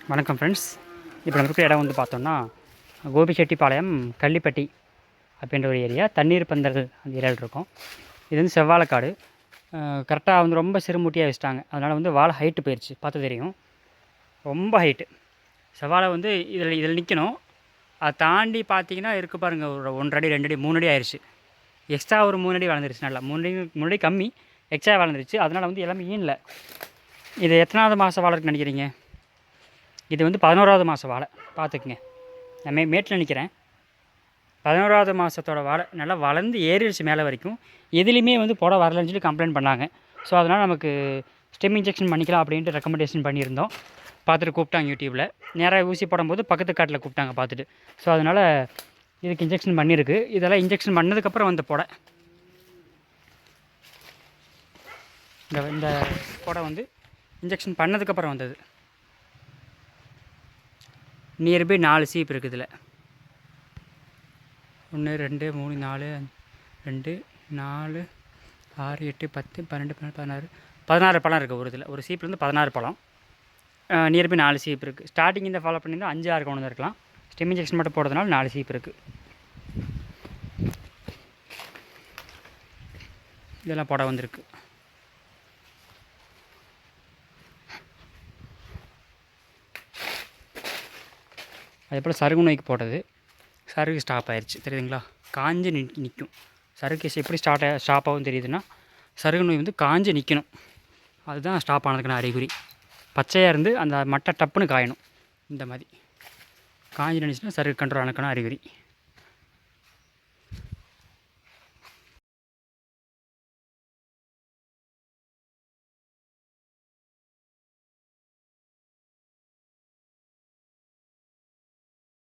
வணக்கம் ஃப்ரெண்ட்ஸ். இப்போ நம்ம இருக்கிற இடம் வந்து பார்த்தோம்னா கோபிச்செட்டிப்பாளையம் கள்ளிப்பட்டி அப்படின்ற ஒரு ஏரியா. தண்ணீர் பந்தல் அந்த ஏரியாவில் இருக்கும். இது வந்து செவ்வாழைக்காடு. கரெக்டாக வந்து ரொம்ப சிறுமுட்டியாக வச்சுட்டாங்க. அதனால் வந்து வாழை ஹைட்டு போயிடுச்சு, பார்த்து தெரியும். ரொம்ப ஹைட்டு செவ்வாழை வந்து இதில் நிற்கணும். அதை தாண்டி பார்த்தீங்கன்னா இருக்குது பாருங்கள், ஒரு 1 அடி 2 அடி 3 அடி ஆயிடுச்சு. எக்ஸ்ட்ரா ஒரு 3 அடி வளர்ந்துருச்சு. நல்லா 3 அடி கம்மி, எக்ஸ்ட்ரா வளர்ந்துருச்சு. அதனால் வந்து எல்லாமே ஈனில். இது எத்தனாவது மாதம் வாழை இருக்குன்னு நினைக்கிறீங்க? இது வந்து 11வது மாதம் வாழை. பார்த்துக்குங்க, நான் மேட்டில் நிற்கிறேன். 11வது மாதத்தோட வாழை நல்லா வளர்ந்து ஏறிடுச்சு மேலே வரைக்கும். எதுலேயுமே வந்து போட வரலன்னு சொல்லி கம்ப்ளைண்ட் பண்ணாங்க. ஸோ அதனால் நமக்கு ஸ்டெம் இன்ஜெக்ஷன் பண்ணிக்கலாம் அப்படின்ட்டு ரெக்கமெண்டேஷன் பண்ணியிருந்தோம். பார்த்துட்டு கூப்பிட்டாங்க யூடியூப்பில். நேராக ஊசி போடும்போது பக்கத்து காட்டில் கூப்பிட்டாங்க பார்த்துட்டு. ஸோ அதனால் இதுக்கு இன்ஜெக்ஷன் பண்ணியிருக்கு. இதெல்லாம் இன்ஜெக்ஷன் பண்ணதுக்கப்புறம் வந்த போட. இந்த போட வந்து இன்ஜெக்ஷன் பண்ணதுக்கப்புறம் வந்தது. நியர்பை 4 சீப் இருக்குது இதில். 1 2 3 4 2 4 6 8 10 12 14 16 பழம் இருக்குது ஒரு இதில். ஒரு சீப்லேருந்து 16 பழம். நியர்பை 4 சீப் இருக்குது. ஸ்டார்டிங் இந்த ஃபாலோ பண்ணியிருந்தால் 5 6 கொண்டு இருக்கலாம். ஸ்டெம் இன்ஜெக்ஷன் மட்டும் போடுறதுனால 4 சீப் இருக்குது. இதெல்லாம் போட வந்திருக்கு. அதே போல் சருகு நோய்க்கு போட்டது. சருகு ஸ்டாப் ஆயிடுச்சு, தெரியுதுங்களா? காஞ்சு நிற்கும். சருகு எப்படி ஸ்டாப் ஆகும் தெரியுதுன்னா, சருகு நோய் வந்து காஞ்சு நிற்கணும். அதுதான் ஸ்டாப் ஆனதுக்கான அறிகுறி. பச்சையாக இருந்து அந்த மட்டை டப்புன்னு காயணும். இந்த மாதிரி காஞ்சி நினைச்சுன்னா சருகு கண்ட்ரோல் ஆனதுக்கான அறிகுறி.